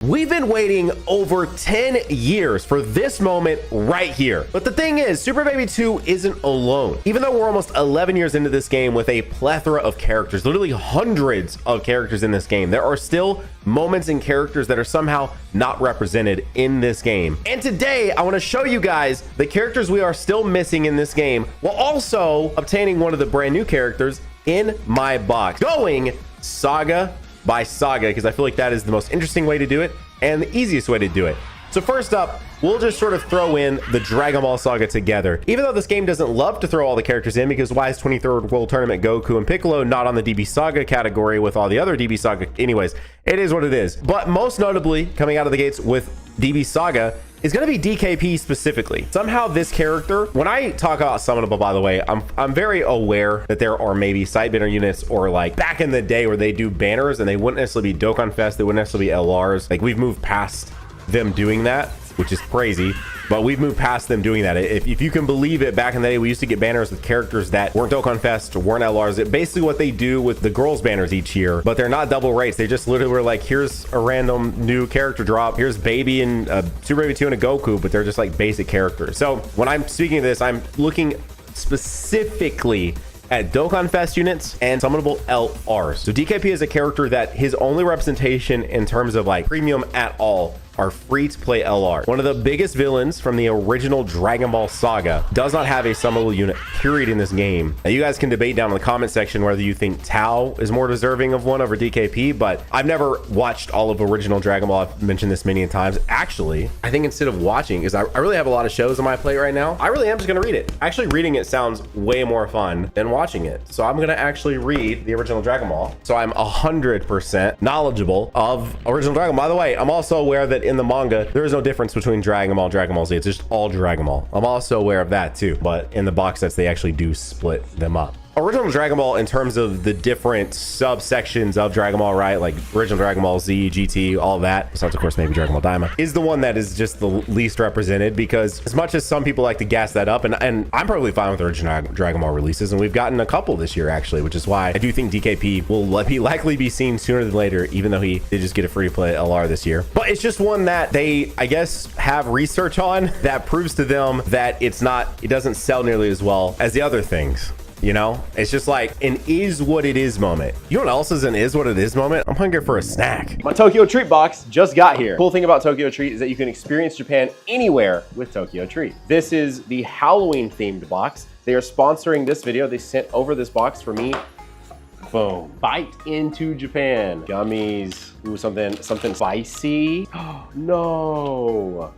We've been waiting over 10 years for this moment right here. But the thing is, Super Baby 2 isn't alone. Even though we're almost 11 years into this game with a plethora of characters, literally hundreds of characters in this game, there are still moments and characters that are somehow not represented in this game. And today, I want to show you guys the characters we are still missing in this game, while also obtaining one of the brand new characters in my box. Going Saga by Saga, because I feel like that is the most interesting way to do it and the easiest way to do it. So first up, we'll just sort of throw in the Dragon Ball Saga together. Even though this game doesn't love to throw all the characters in, because why is 23rd World Tournament Goku and Piccolo not on the DB Saga category with all the other DB Saga? Anyways, it is what it is. But most notably, coming out of the gates with DB Saga is going to be DKP specifically. Somehow this character, when I talk about summonable, by the way, I'm very aware that there are maybe side banner units, or like back in the day where they do banners and they wouldn't necessarily be Dokkan Fest, they wouldn't necessarily be LRs. Like, we've moved past them doing that, which is crazy, but we've moved past them doing that. If you can believe it, back in the day, we used to get banners with characters that weren't Dokkan Fest or weren't LRs. It basically what they do with the girls banners each year, but they're not double rates. They just literally were like, here's a random new character drop. Here's Baby and Super Baby 2 and a Goku, but they're just like basic characters. So when I'm speaking of this, I'm looking specifically at Dokkan Fest units and summonable LRs. So DKP is a character that his only representation in terms of like premium at all are free-to-play LR. One of the biggest villains from the original Dragon Ball Saga does not have a summonable unit, period, in this game. Now, you guys can debate down in the comment section whether you think Tao is more deserving of one over DKP, but I've never watched all of original Dragon Ball. I've mentioned this many times. Actually, I think instead of watching, because I really have a lot of shows on my plate right now, I really am just gonna read it. Actually, reading it sounds way more fun than watching it. So I'm gonna actually read the original Dragon Ball. So I'm 100% knowledgeable of original Dragon Ball. By the way, I'm also aware that in the manga, there is no difference between Dragon Ball and Dragon Ball Z. It's just all Dragon Ball. I'm also aware of that too, but in the box sets, they actually do split them up. Original Dragon Ball, in terms of the different subsections of Dragon Ball, right? Like original Dragon Ball Z, GT, all that, besides of course maybe Dragon Ball Daima, is the one that is just the least represented, because as much as some people like to gas that up, and I'm probably fine with original Dragon Ball releases, and we've gotten a couple this year actually, which is why I do think DKP will likely be seen sooner than later, even though he did just get a free-to-play LR this year. But it's just one that they, I guess, have research on that proves to them that it doesn't sell nearly as well as the other things. You know, it's just like an is what it is moment. You know what else is an is what it is moment? I'm hungry for a snack. My Tokyo Treat box just got here. Cool thing about Tokyo Treat is that you can experience Japan anywhere with Tokyo Treat. This is the Halloween themed box. They are sponsoring this video. They sent over this box for me. Boom. Bite into Japan. Gummies. Ooh, something spicy. No.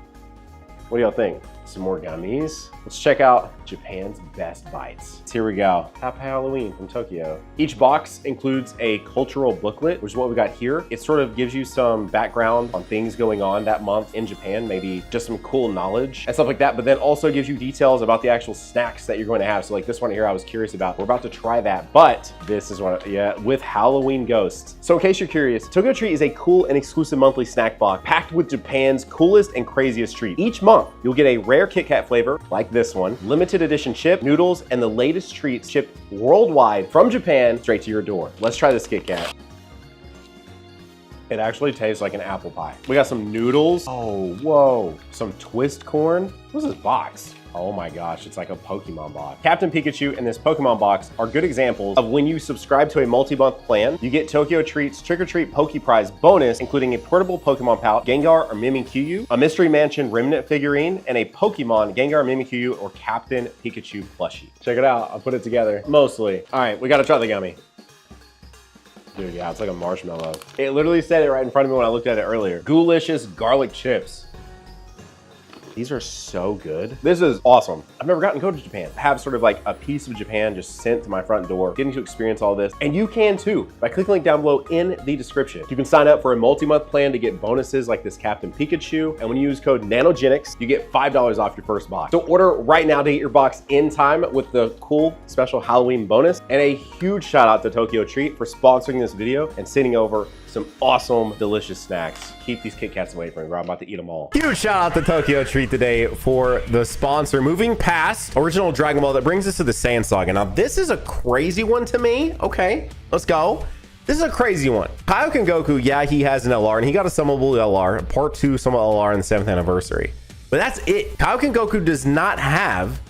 What do y'all think? Some more gummies. Let's check out Japan's best bites. Here we go. Happy Halloween from Tokyo. Each box includes a cultural booklet, which is what we got here. It sort of gives you some background on things going on that month in Japan, maybe just some cool knowledge and stuff like that, but then also gives you details about the actual snacks that you're going to have. So like this one here, I was curious about. We're about to try that, but this is one, yeah, with Halloween ghosts. So in case you're curious, Tokyo Treat is a cool and exclusive monthly snack box packed with Japan's coolest and craziest treats. Each month, you'll get a rare Kit Kat flavor, like this one, limited edition chip, noodles, and the latest treats shipped worldwide from Japan straight to your door. Let's try this Kit Kat. It actually tastes like an apple pie. We got some noodles. Oh, whoa. Some twist corn. What's this box? Oh my gosh, it's like a Pokemon box. Captain Pikachu and this Pokemon box are good examples of when you subscribe to a multi-month plan, you get Tokyo Treat's Trick or Treat Poke Prize bonus, including a portable Pokemon pouch, Gengar or Mimikyu, a Mystery Mansion Remnant figurine, and a Pokemon Gengar, Mimikyu, or Captain Pikachu plushie. Check it out, I'll put it together, mostly. All right, we gotta try the gummy. Dude, yeah, it's like a marshmallow. It literally said it right in front of me when I looked at it earlier. Ghoulicious garlic chips. These are so good. This is awesome. I've never gotten to go to Japan. I have sort of like a piece of Japan just sent to my front door, getting to experience all this. And you can too, by clicking the link down below in the description. You can sign up for a multi-month plan to get bonuses like this Captain Pikachu. And when you use code Nanogenix, you get $5 off your first box. So order right now to get your box in time with the cool special Halloween bonus. And a huge shout out to Tokyo Treat for sponsoring this video and sending over some awesome, delicious snacks. Keep these Kit Kats away from me, bro. I'm about to eat them all. Huge shout out to Tokyo Treat today for the sponsor. Moving past original Dragon Ball, that brings us to the Saiyan Saga. Now, this is a crazy one to me. Okay, let's go. This is a crazy one. Kaioken Goku, yeah, he has an LR, and he got a summonable LR, part 2 summonable LR in the 7th anniversary. But that's it. Kaioken Goku does not have,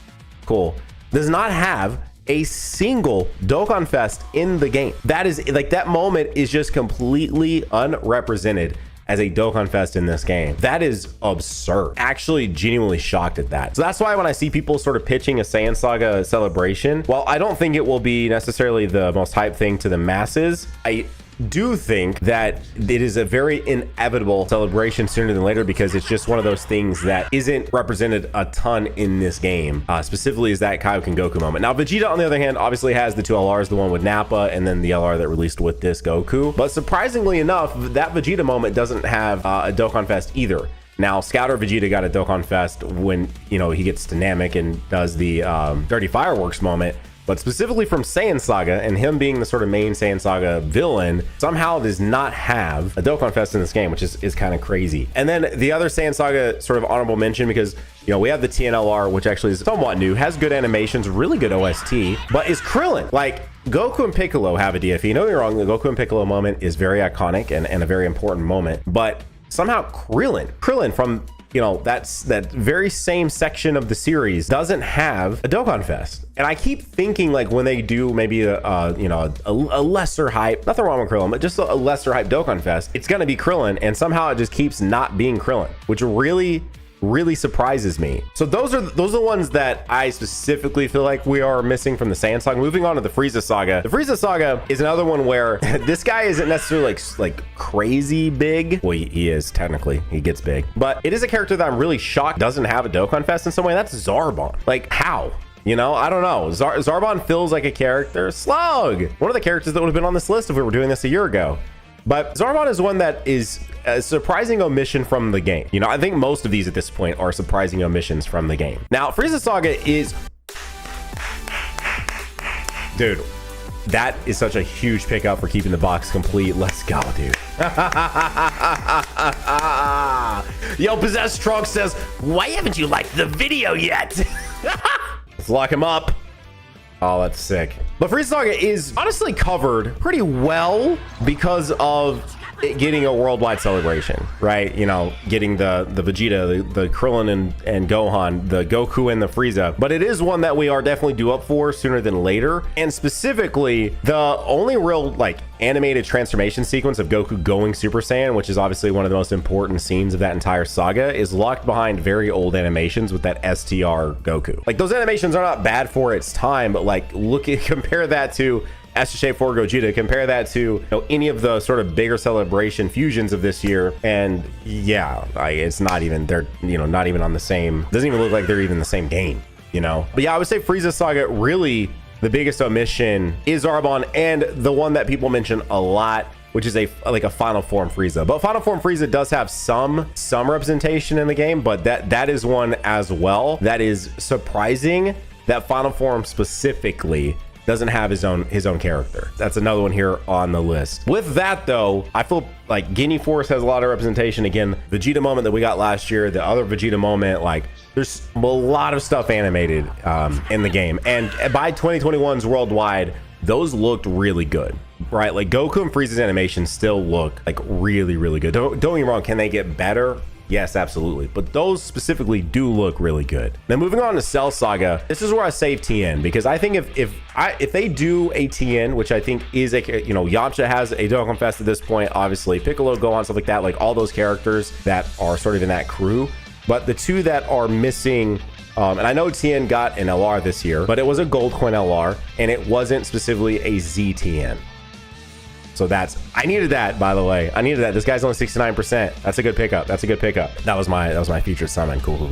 does not have a single Dokkan Fest in the game. That is, like, that moment is just completely unrepresented as a Dokkan Fest in this game. That is absurd. Actually genuinely shocked at that. So that's why when I see people sort of pitching a Saiyan Saga celebration, while I don't think it will be necessarily the most hype thing to the masses, I do think that it is a very inevitable celebration sooner than later, because it's just one of those things that isn't represented a ton in this game, specifically is that Kaioken Goku moment. Now Vegeta, on the other hand, obviously has the 2 LRs, the one with Nappa and then the LR that released with this Goku, but surprisingly enough, that Vegeta moment doesn't have a Dokkan Fest either. Now, Scouter Vegeta got a Dokkan Fest when, you know, he gets dynamic and does the Dirty Fireworks moment. But specifically from Saiyan Saga, and him being the sort of main Saiyan Saga villain, somehow does not have a Dokkan Fest in this game, which is kind of crazy. And then the other Saiyan Saga sort of honorable mention, because, you know, we have the TNLR, which actually is somewhat new, has good animations, really good OST, but is Krillin. Like, Goku and Piccolo have a DFE. Don't get me wrong, the Goku and Piccolo moment is very iconic and a very important moment, but somehow Krillin from, you know, that's that very same section of the series doesn't have a Dokkan Fest. And I keep thinking, like, when they do maybe you know, a lesser hype, nothing wrong with Krillin, but just a lesser hype Dokkan Fest, it's gonna be Krillin, and somehow it just keeps not being Krillin, which really surprises me. So those are the ones that I specifically feel like we are missing from the Saiyan Saga. Moving on to the Frieza Saga. The Frieza Saga is another one where this guy isn't necessarily like crazy big. Well, he is technically, he gets big, but it is a character that I'm really shocked doesn't have a Dokkan Fest in some way. That's Zarbon. Like, how? You know, I don't know. Zarbon feels like a character. Slug, one of the characters that would have been on this list if we were doing this a year ago. But Zarbon is one that is a surprising omission from the game. You know, I think most of these at this point are surprising omissions from the game. Now, Frieza Saga is... Dude, that is such a huge pickup for keeping the box complete. Let's go, dude. Yo, Possessed Trunks says, why haven't you liked the video yet? Let's lock him up. Oh, that's sick. But Frieza Saga is honestly covered pretty well because of it getting a worldwide celebration, right? You know, getting the Vegeta, the Krillin and Gohan, the Goku and the Frieza. But it is one that we are definitely due up for sooner than later. And specifically, the only real like animated transformation sequence of Goku going Super Saiyan, which is obviously one of the most important scenes of that entire saga, is locked behind very old animations with that STR Goku. Like, those animations are not bad for its time, but like, compare that to S Shape 4 Gogeta, compare that to, you know, any of the sort of bigger celebration fusions of this year, and yeah, it's not even, they're, you know, not even on the same, doesn't even look like they're even the same game, you know. But yeah, I would say Frieza Saga, really the biggest omission is Zarbon, and the one that people mention a lot, which is like a final form Frieza. But final form Frieza does have some representation in the game, but that is one as well that is surprising, that final form specifically doesn't have his own character. That's another one here on the list. With that though, I feel like Guinea Force has a lot of representation. Again, Vegeta moment that we got last year, the other Vegeta moment, like, there's a lot of stuff animated in the game. And by 2021's worldwide, those looked really good, right? Like, Goku and Frieza's animations still look like really good. Don't get me wrong, can they get better? Yes, absolutely. But those specifically do look really good. Now, moving on to Cell Saga, this is where I save TN, because I think if they do a TN, which I think is a, you know, Yamcha has a Dokkan Fest at this point, obviously Piccolo, Gohan, stuff like that, like all those characters that are sort of in that crew. But the two that are missing, and I know TN got an LR this year, but it was a gold coin LR, and it wasn't specifically a ZTN. So I needed that, by the way. I needed that. This guy's only 69%. That's a good pickup. That was my featured summon. Cool.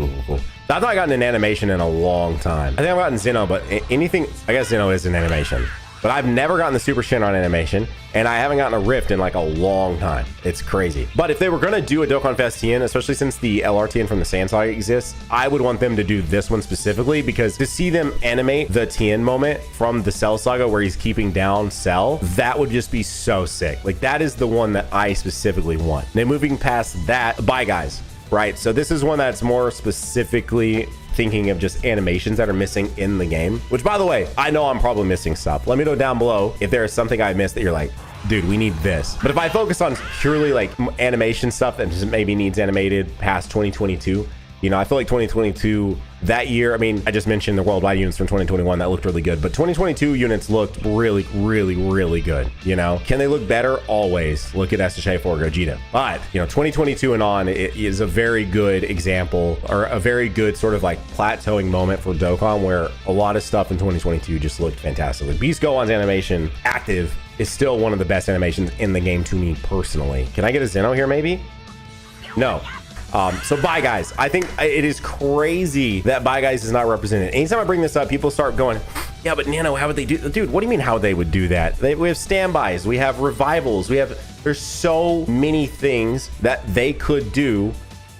I thought I gotten an animation in a long time. I think I've gotten Zeno, but anything, I guess Zeno is an animation. But I've never gotten the Super Shin on animation, and I haven't gotten a Rift in like a long time. It's crazy. But if they were gonna do a Dokkan Fest TN, especially since the LRTN from the Saiyan Saga exists, I would want them to do this one specifically, because to see them animate the TN moment from the Cell Saga where he's keeping down Cell, that would just be so sick. Like, that is the one that I specifically want. Then moving past that, bye guys, right? So this is one that's more specifically thinking of just animations that are missing in the game, which, by the way, I know I'm probably missing stuff. Let me know down below if there is something I missed that you're like, dude, we need this. But if I focus on purely like animation stuff that just maybe needs animated past 2022, you know, I feel like 2022, that year, I mean, I just mentioned the worldwide units from 2021 that looked really good, but 2022 units looked really, really, really good. You know, can they look better? Always. Look at SHA 4 Gogeta. But, you know, 2022 and on, it is a very good example, or a very good sort of like plateauing moment for Dokkan, where a lot of stuff in 2022 just looked fantastic. Like Beast Gohan's animation, active, is still one of the best animations in the game to me personally. Can I get a Zeno here maybe? No. So Bye Guys, I think it is crazy that Bye Guys is not represented. Anytime I bring this up, people start going, yeah, but Nano, how would they do? Dude, what do you mean how they would do that? We have standbys, we have revivals, there's so many things that they could do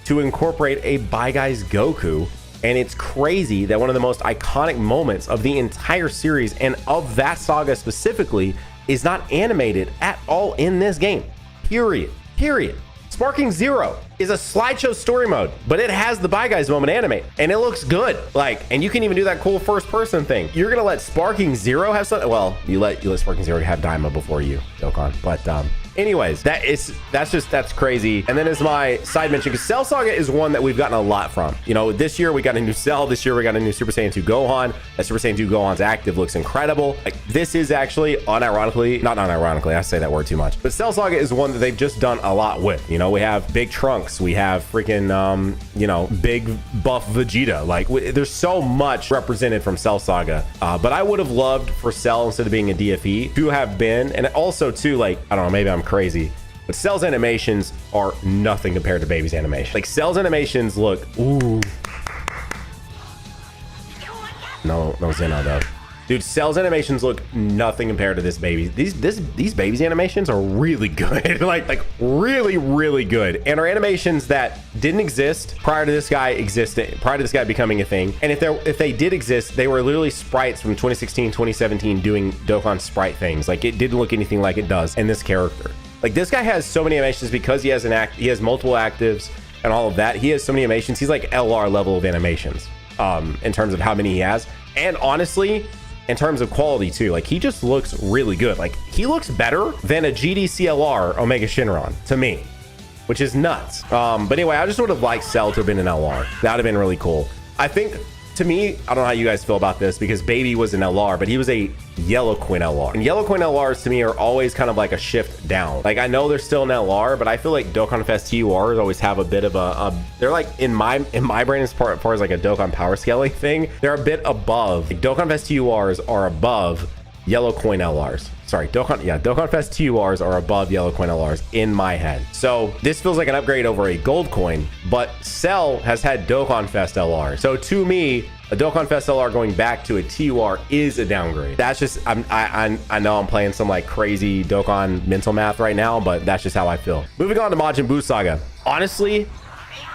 to incorporate a Bye Guys Goku. And it's crazy that one of the most iconic moments of the entire series and of that saga specifically is not animated at all in this game. Period. Sparking Zero is a slideshow story mode, but it has the Bye Guys moment animate, and it looks good. Like, and you can even do that cool first person thing. You're gonna let Sparking Zero have something? Well, you let Sparking Zero have Daima before you, Dokkan. But anyways, that's crazy. And then as my side mention, because Cell Saga is one that we've gotten a lot from. You know, this year we got a new Cell. This year we got a new Super Saiyan 2 Gohan. That Super Saiyan 2 Gohan's active looks incredible. Like, this is actually not unironically, I say that word too much, but Cell Saga is one that they've just done a lot with. You know, we have big Trunks, we have freaking you know, big buff Vegeta. Like, there's so much represented from Cell Saga, but I would have loved for Cell, instead of being a DFE, to have been, and also too, like, I don't know, maybe I'm crazy, but Cell's animations are nothing compared to Baby's animation. Like, Cell's animations look, ooh, no Zeno though. Dude, Cell's animations look nothing compared to this Baby. These Baby's animations are really good. like really, really good. And are animations that didn't exist prior to this guy becoming a thing. And if they did exist, they were literally sprites from 2016, 2017 doing Dokkan sprite things. Like, it didn't look anything like it does in this character. Like, this guy has so many animations because he has multiple actives and all of that. He has so many animations. He's like LR level of animations in terms of how many he has. And honestly, in terms of quality too, like, he just looks really good. Like, he looks better than a GDCLR Omega Shinron to me, which is nuts. But anyway, I just would have liked Cell to have been an LR. That would have been really cool. I think, to me, I don't know how you guys feel about this, because Baby was an LR, but he was a Yellow Coin LR. And Yellow Coin LRs to me are always kind of like a shift down. Like, I know they're still an LR, but I feel like Dokkan Fest TURs always have a bit of they're like, in my brain, as far as like a Dokkan power scaling thing, they're a bit above. Like, Dokkan Fest TURs are above Yellow Coin LRs. Sorry, Dokkan Fest TURs are above Yellow Coin LRs in my head. So this feels like an upgrade over a Gold Coin, but Cell has had Dokkan Fest LR. So to me, a Dokkan Fest LR going back to a TUR is a downgrade. That's just, I know I'm playing some like crazy Dokkan mental math right now, but that's just how I feel. Moving on to Majin Buu Saga. Honestly,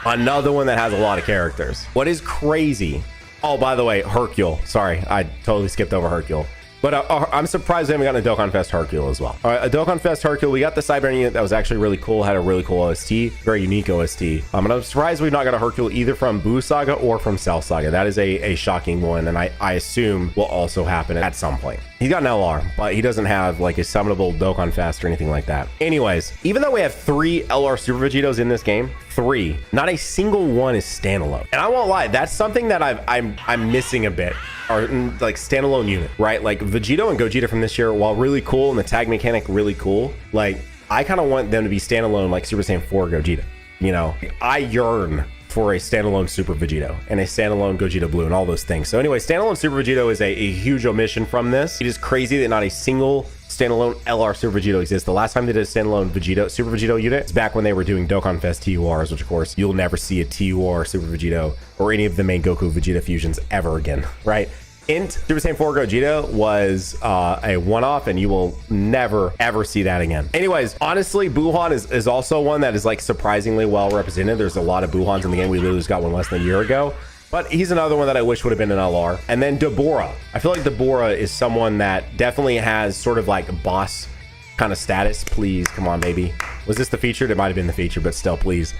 another one that has a lot of characters. What is crazy? Oh, by the way, Hercule. Sorry, I totally skipped over Hercule. But I'm surprised we haven't gotten a Dokkan Fest Hercule as well. All right, a Dokkan Fest Hercule. We got the Cyber unit that was actually really cool, had a really cool OST, very unique OST. And I'm surprised we've not got a Hercule either from Buu Saga or from Cell Saga. That is a shocking one, and I assume will also happen at some point. He's got an LR, but he doesn't have like a summonable Dokkan Fest or anything like that. Anyways, even though we have 3 LR Super Vegetos in this game, 3, not a single one is standalone. And I won't lie, that's something that I'm missing a bit. Or like standalone unit, right? Like, Vegito and Gogeta from this year, while really cool and the tag mechanic really cool, like, I kind of want them to be standalone, like Super Saiyan 4 Gogeta. You know, I yearn for a standalone Super Vegito and a standalone Gogeta Blue and all those things. So anyway, standalone Super Vegito is a huge omission from this. It is crazy that not a single standalone LR Super Vegito exists. The last time they did a standalone Super Vegito unit is back when they were doing Dokkan Fest TURs, which of course you'll never see a TUR Super Vegito or any of the main Goku Vegeta fusions ever again, right? Int Super Saiyan 4 Gogeta was a one-off, and you will never ever see that again. Anyways, honestly, Buuhan is also one that is like surprisingly well represented. There's a lot of Buuhans in the game. We literally just got one less than a year ago. But he's another one that I wish would have been an LR. And then Deborah. I feel like Deborah is someone that definitely has sort of like boss kind of status. Please, come on, baby. Was this the featured? It might have been the feature, but still, please.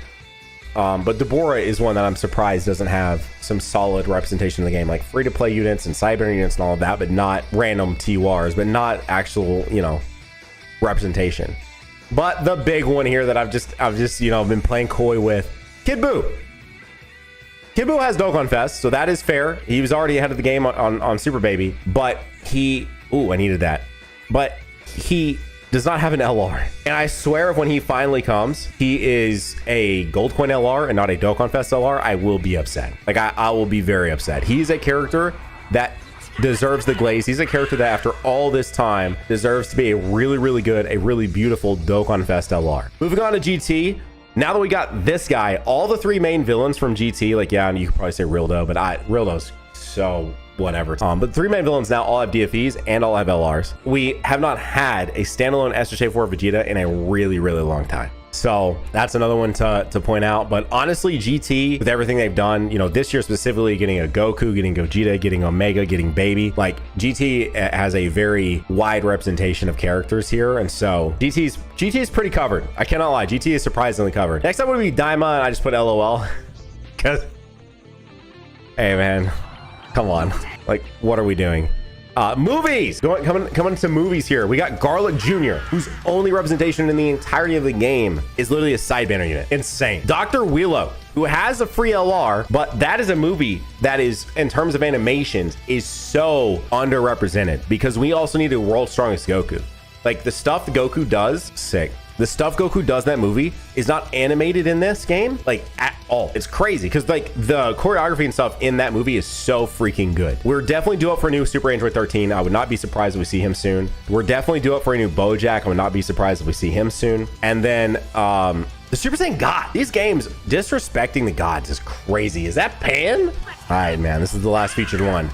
But Deborah is one that I'm surprised doesn't have some solid representation in the game, like free-to-play units and cyber units and all of that, but not random TURs, but not actual, you know, representation. But the big one here that I've just you know, been playing coy with, Kid Buu. Kid Buu has Dokkan Fest, so that is fair. He was already ahead of the game on Super Baby, but he, ooh, I needed that. But he does not have an LR. And I swear if when he finally comes, he is a Gold Coin LR and not a Dokkan Fest LR, I will be upset. Like, I will be very upset. He's a character that deserves the glaze. He's a character that after all this time deserves to be a really, really good, a really beautiful Dokkan Fest LR. Moving on to GT. Now that we got this guy, all the three main villains from GT, like, yeah, and you could probably say Rildo, but Rildo's so whatever. But three main villains now all have DFEs and all have LRs. We have not had a standalone SJ4 Vegeta in a really, really long time. So that's another one to point out. But honestly, GT, with everything they've done, you know, this year specifically, getting a Goku, getting Gogeta, getting Omega, getting Baby, like GT has a very wide representation of characters here. And so GT is pretty covered. I cannot lie. GT is surprisingly covered. Next up would be Daima, and I just put LOL. Because, hey man, come on. Like, what are we doing? Movies! Coming to movies here. We got Garlic Jr., whose only representation in the entirety of the game is literally a side banner unit. Insane. Dr. Wheelo, who has a free LR, but that is a movie that is, in terms of animations, is so underrepresented because we also need a world's strongest Goku. Like, the stuff Goku does, sick. The stuff Goku does in that movie is not animated in this game, like, at all. It's crazy because, like, the choreography and stuff in that movie is so freaking good. We're definitely due up for a new Super Android 13. I would not be surprised if we see him soon. We're definitely due up for a new Bojack. I would not be surprised if we see him soon. And then the Super Saiyan God. These games disrespecting the gods is crazy. Is that Pan? All right, man. This is the last featured one.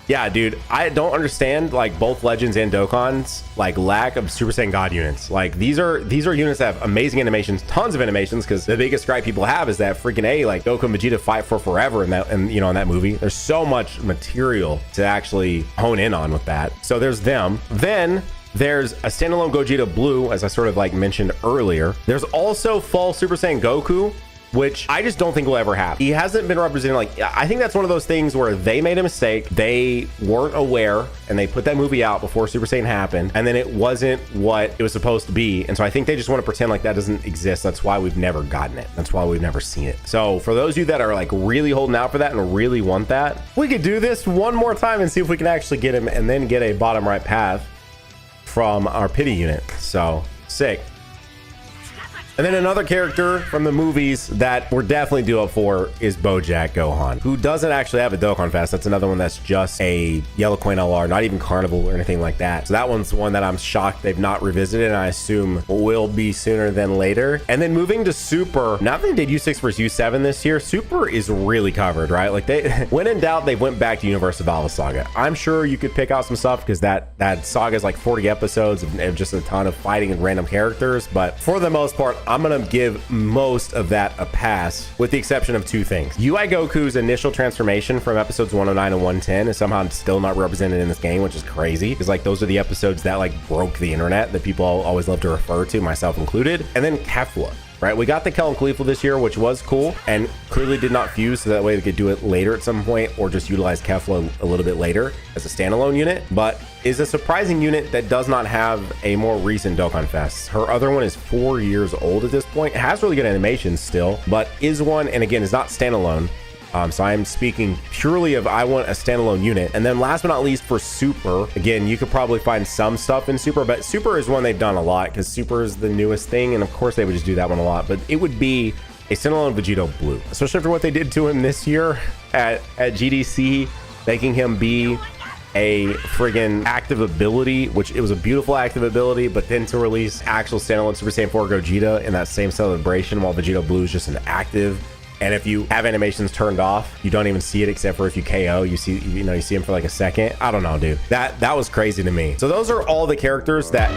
Yeah, dude, I don't understand, like, both Legends and Dokkan's, like, lack of Super Saiyan God units. Like, these are units that have amazing animations, tons of animations, because the biggest gripe people have is that freaking like, Goku and Vegeta fight for forever in that, and you know, in that movie. There's so much material to actually hone in on with that. So there's them. Then there's a standalone Gogeta Blue, as I sort of, like, mentioned earlier. There's also Fall Super Saiyan Goku, which I just don't think will ever happen. He hasn't been represented. Like, I think that's one of those things where they made a mistake. They weren't aware and they put that movie out before Super Saiyan happened, and then it wasn't what it was supposed to be. And so I think they just want to pretend like that doesn't exist. That's why we've never gotten it. That's why we've never seen it. So for those of you that are, like, really holding out for that and really want that, we could do this one more time and see if we can actually get him and then get a bottom right path from our pity unit. So sick. And then another character from the movies that we're definitely due up for is Bojack Gohan, who doesn't actually have a Dokkan Fest. That's another one that's just a Yellow Coin LR, not even Carnival or anything like that. So that one's one that I'm shocked they've not revisited, and I assume will be sooner than later. And then moving to Super, now that they did U6 versus U7 this year, Super is really covered, right? Like, they, when in doubt, they went back to Universe of Ball Saga. I'm sure you could pick out some stuff because that saga is like 40 episodes of just a ton of fighting and random characters. But for the most part, I'm gonna give most of that a pass, with the exception of two things. UI Goku's initial transformation from episodes 109 and 110 is somehow still not represented in this game, which is crazy, because, like, those are the episodes that, like, broke the internet that people always love to refer to, myself included. And then Kefla, right? We got the Kel and Khalifa this year, which was cool and clearly did not fuse, so that way they could do it later at some point, or just utilize Kefla a little bit later as a standalone unit, but is a surprising unit that does not have a more recent Dokkan Fest. Her other one is 4 years old at this point. It has really good animations still, but is one, and again, is not standalone. So I'm speaking purely of, I want a standalone unit. And then last but not least, for Super, again, you could probably find some stuff in Super, but Super is one they've done a lot because Super is the newest thing, and of course they would just do that one a lot. But it would be a standalone Vegito Blue, especially after what they did to him this year at GDC, making him be a friggin' active ability, which it was a beautiful active ability, but then to release actual standalone Super Saiyan 4 Gogeta in that same celebration while Vegito Blue is just an active. And if you have animations turned off, you don't even see it, except for if you KO, you see him for like a second. I don't know, dude. That was crazy to me. So those are all the characters that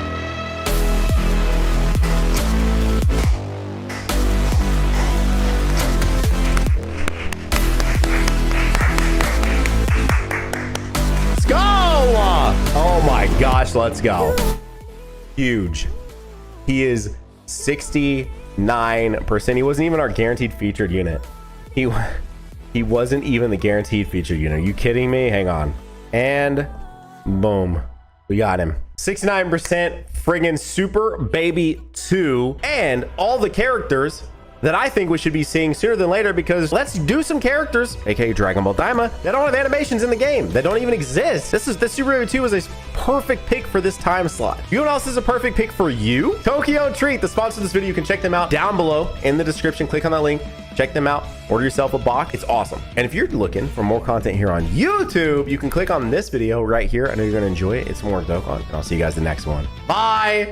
let's go. Oh my gosh, let's go. Huge. He is 69%. He wasn't even our guaranteed featured unit. He wasn't even the guaranteed featured unit. Are you kidding me? Hang on. And boom. We got him. 69% friggin' Super Baby 2 and all the characters that I think we should be seeing sooner than later, because let's do some characters, aka Dragon Ball Daima, that don't have animations in the game, that don't even exist. This Super Baby 2 is a perfect pick for this time slot. You know what else is a perfect pick for you? Tokyo Treat, the sponsor of this video. You can check them out down below in the description. Click on that link, check them out, order yourself a box. It's awesome. And if you're looking for more content here on YouTube, you can click on this video right here. I know you're gonna enjoy it. It's more Dokkan, and I'll see you guys in the next one. Bye.